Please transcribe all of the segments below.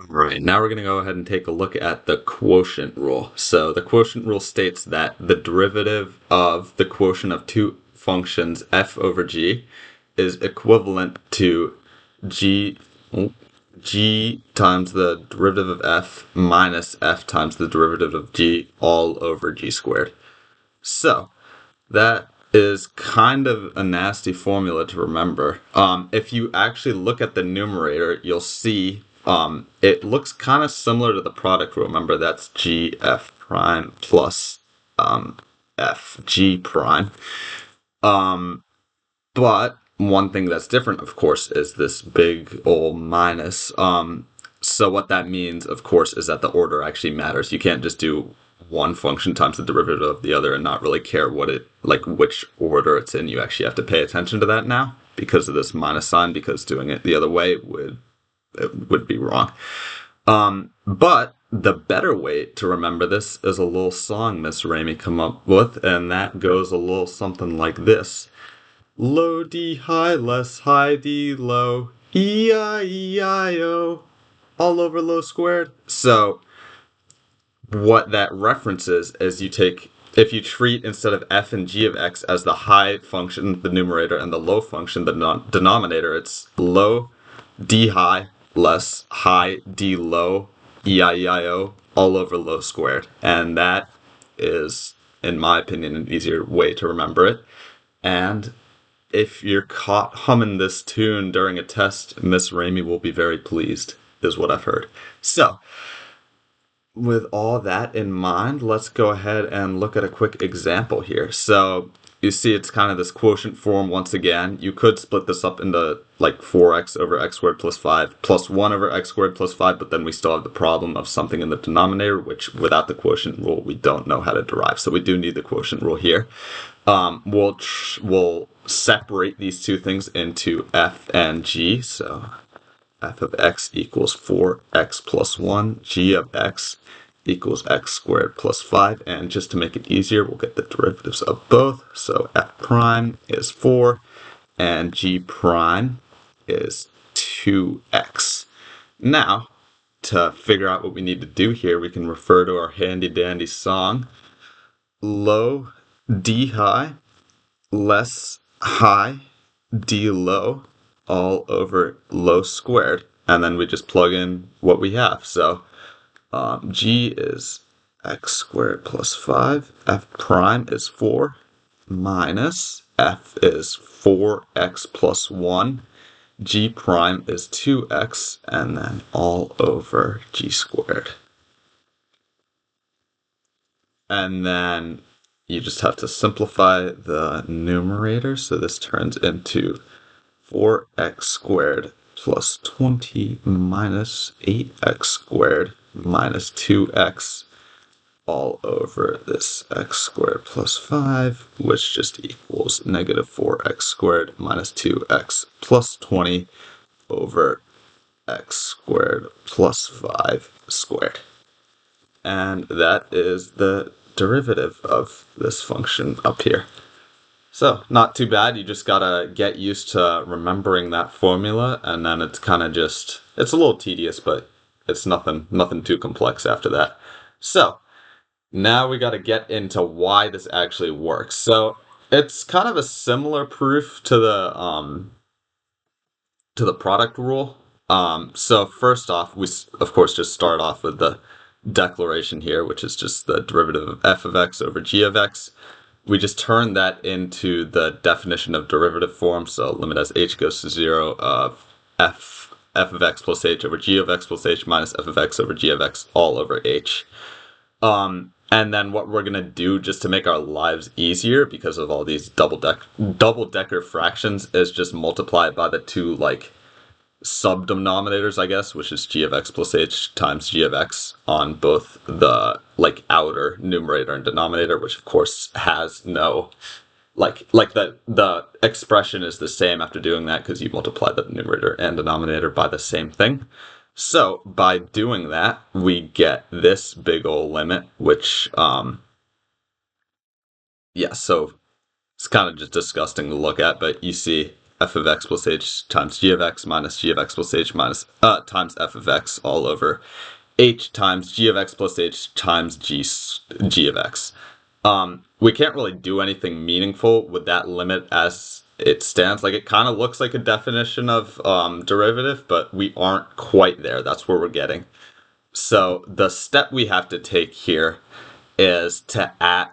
Right, now we're going to go ahead and take a look at the quotient rule. So the quotient rule states that the derivative of the quotient of two functions f over g is equivalent to g g times the derivative of f minus f times the derivative of g all over g squared. So that is kind of a nasty formula to remember. If you actually look at the numerator, you'll see it looks kind of similar to the product rule. Remember, that's g f prime plus f g prime. But one thing that's different, of course, is this big old minus. So what that means, of course, is that the order actually matters. You can't just do one function times the derivative of the other and not really care which order it's in. You actually have to pay attention to that now because of this minus sign, because doing it the other way would be wrong. But the better way to remember this is a little song Miss Ramey come up with, and that goes a little something like this. Low D high, less high D low, E-I-E-I-O, all over low squared. So what that references is if you treat instead of f and g of x as the high function, the numerator, and the low function, the denominator, it's low D high, less high D low, E-I-E-I-O, all over low squared. And that is, in my opinion, an easier way to remember it. And if you're caught humming this tune during a test, Miss Ramey will be very pleased, is what I've heard. So, with all that in mind, let's go ahead and look at a quick example here. So, you see it's kind of this quotient form once again. You could split this up into like 4x over x squared plus 5 plus 1 over x squared plus 5, but then we still have the problem of something in the denominator, which without the quotient rule, we don't know how to derive. So we do need the quotient rule here. We'll separate these two things into f and g. So f of x equals 4x plus 1, g of x equals x squared plus 5, and just to make it easier, we'll get the derivatives of both. So f prime is 4, and g prime is 2x. Now, to figure out what we need to do here, we can refer to our handy-dandy song, low D high, less high D low, all over low squared, and then we just plug in what we have. So g is x squared plus 5, f prime is 4, minus f is 4x plus 1, g prime is 2x, and then all over g squared. And then you just have to simplify the numerator, so this turns into 4x squared plus 20 minus 8x squared minus 2x all over this x squared plus 5, which just equals negative 4x squared minus 2x plus 20 over x squared plus 5 squared. And that is the derivative of this function up here. So, not too bad. You just gotta get used to remembering that formula, and then it's kind of just, it's a little tedious, but it's nothing too complex after that. So, now we gotta get into why this actually works. So, it's kind of a similar proof to the product rule. So first off, we of course just start off with the declaration here, which is just the derivative of f of x over g of x. We just turn that into the definition of derivative form, so limit as h goes to 0 of f of x plus h over g of x plus h minus f of x over g of x all over h. And then what we're going to do just to make our lives easier because of all these double-decker fractions is just multiply it by the two sub-denominators, I guess, which is g of x plus h times g of x on both the outer numerator and denominator, which of course has no the expression is the same after doing that because you multiply the numerator and denominator by the same thing. So by doing that, we get this big ol' limit, which so it's kind of just disgusting to look at, but you see f of x plus h times g of x minus g of x plus h minus times f of x all over h times g of x plus h times g of x. We can't really do anything meaningful with that limit as it stands. Like, it kind of looks like a definition of derivative, but we aren't quite there. That's where we're getting. So the step we have to take here is to add,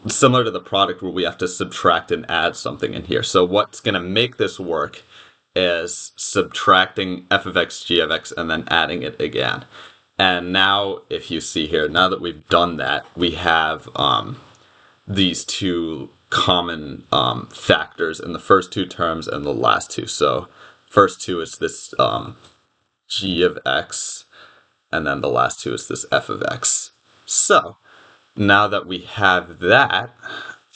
similar to the product rule, we have to subtract and add something in here. So what's going to make this work is subtracting f of x, g of x, and then adding it again. And now, if you see here, now that we've done that, we have these two common factors in the first two terms and the last two. So first two is this g of x, and then the last two is this f of x. So now that we have that,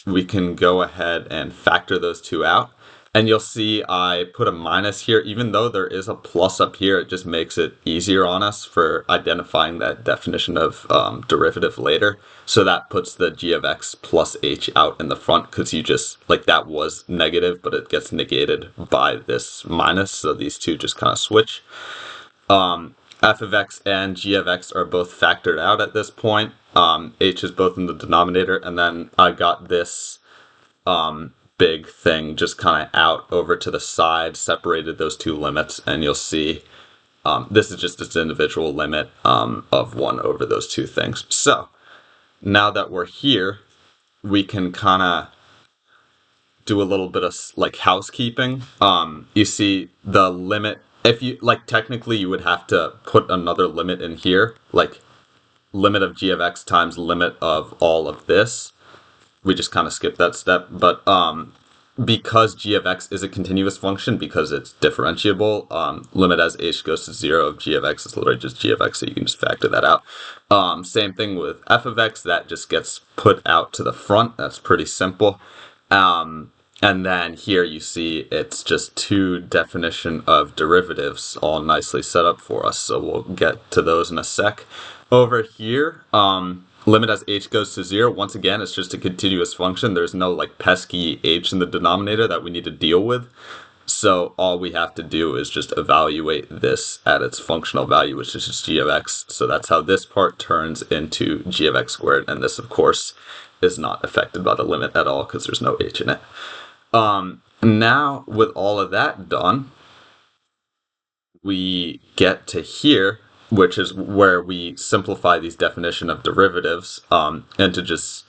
we can go ahead and factor those two out. And you'll see I put a minus here. Even though there is a plus up here, it just makes it easier on us for identifying that definition of derivative later. So that puts the g of x plus h out in the front, because you just, like, that was negative, but it gets negated by this minus. So these two just kind of switch. F of x and g of x are both factored out at this point. H is both in the denominator, and then I got this big thing just kind of out over to the side, separated those two limits, and you'll see this is just its individual limit of 1 over those two things. So now that we're here, we can kind of do a little bit of like housekeeping. You see the limit, if you like, technically you would have to put another limit in here, like limit of g of x times limit of all of this. We just kind of skipped that step, but because g of x is a continuous function, because it's differentiable, limit as h goes to 0 of g of x is literally just g of x, so you can just factor that out. Same thing with f of x, that just gets put out to the front. That's pretty simple. And then here you see it's just two definition of derivatives all nicely set up for us. So we'll get to those in a sec. Over here, limit as h goes to 0. Once again, it's just a continuous function. There's no like pesky h in the denominator that we need to deal with. So all we have to do is just evaluate this at its functional value, which is just g of x. So that's how this part turns into g of x squared. And this, of course, is not affected by the limit at all because there's no h in it. Now, with all of that done, we get to here, which is where we simplify these definition of derivatives into just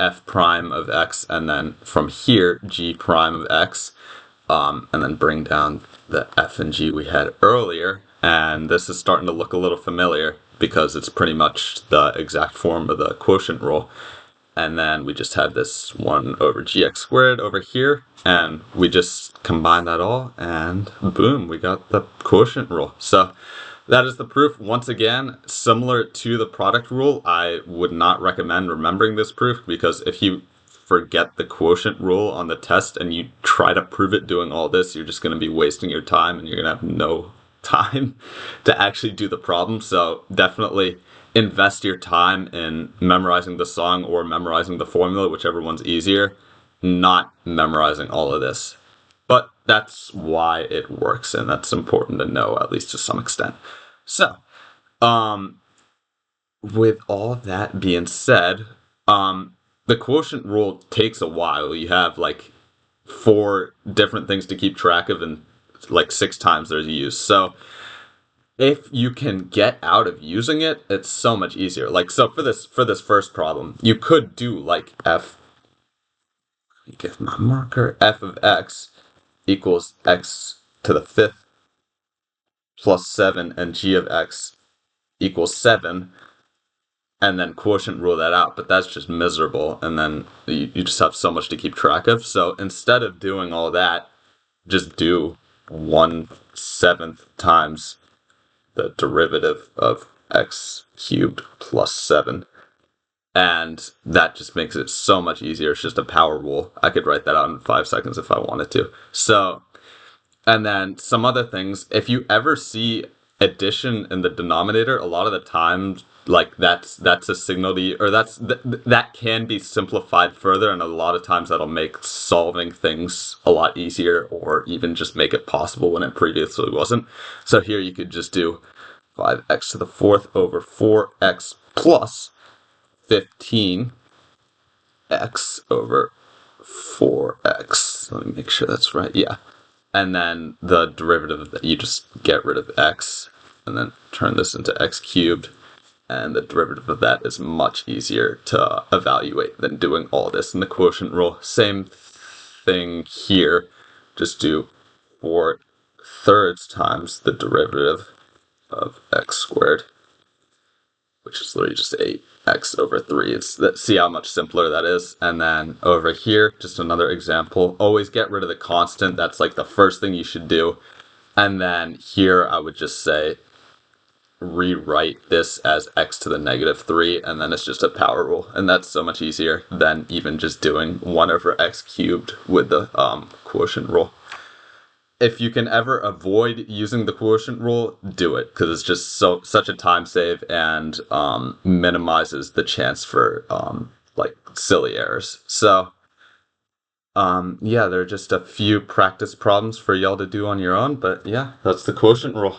f prime of x, and then from here, g prime of x, and then bring down the f and g we had earlier. And this is starting to look a little familiar because it's pretty much the exact form of the quotient rule. And then we just had this 1 over gx squared over here, and we just combine that all, and boom, we got the quotient rule. So that is the proof. Once again, similar to the product rule, I would not recommend remembering this proof, because if you forget the quotient rule on the test and you try to prove it doing all this, you're just going to be wasting your time, and you're going to have no time to actually do the problem. So definitely invest your time in memorizing the song or memorizing the formula, whichever one's easier, not memorizing all of this. But that's why it works, and that's important to know, at least to some extent. So, with all that being said, the quotient rule takes a while. You have like 4 different things to keep track of, and like 6 times they're used. So if you can get out of using it, it's so much easier. Like, so for this first problem, you could do like f, let me get my marker, f of x equals x to the 5th plus 7, and g of x equals 7, and then quotient rule that out. But that's just miserable, and then you just have so much to keep track of. So instead of doing all that, just do 1/7 times the derivative of x cubed plus 7. And that just makes it so much easier. It's just a power rule. I could write that out in 5 seconds if I wanted to. So, and then some other things. If you ever see addition in the denominator, a lot of the times, like that's a signal to you, or that can be simplified further, and a lot of times that'll make solving things a lot easier, or even just make it possible when it previously wasn't. So here you could just do 5x to the fourth over 4x plus 15x over 4x. Let me make sure that's right. Yeah. And then the derivative, that you just get rid of x and then turn this into x cubed. And the derivative of that is much easier to evaluate than doing all this in the quotient rule. Same thing here. Just do 4/3 times the derivative of x squared, which is literally just 8x over 3. See how much simpler that is? And then over here, just another example. Always get rid of the constant. That's like the first thing you should do. And then here I would just say rewrite this as x to the negative 3, and then it's just a power rule. And that's so much easier than even just doing 1 over x cubed with the quotient rule. If you can ever avoid using the quotient rule, do it, because it's just such a time save and minimizes the chance for like silly errors. So yeah, there are just a few practice problems for y'all to do on your own, but yeah, that's the quotient rule.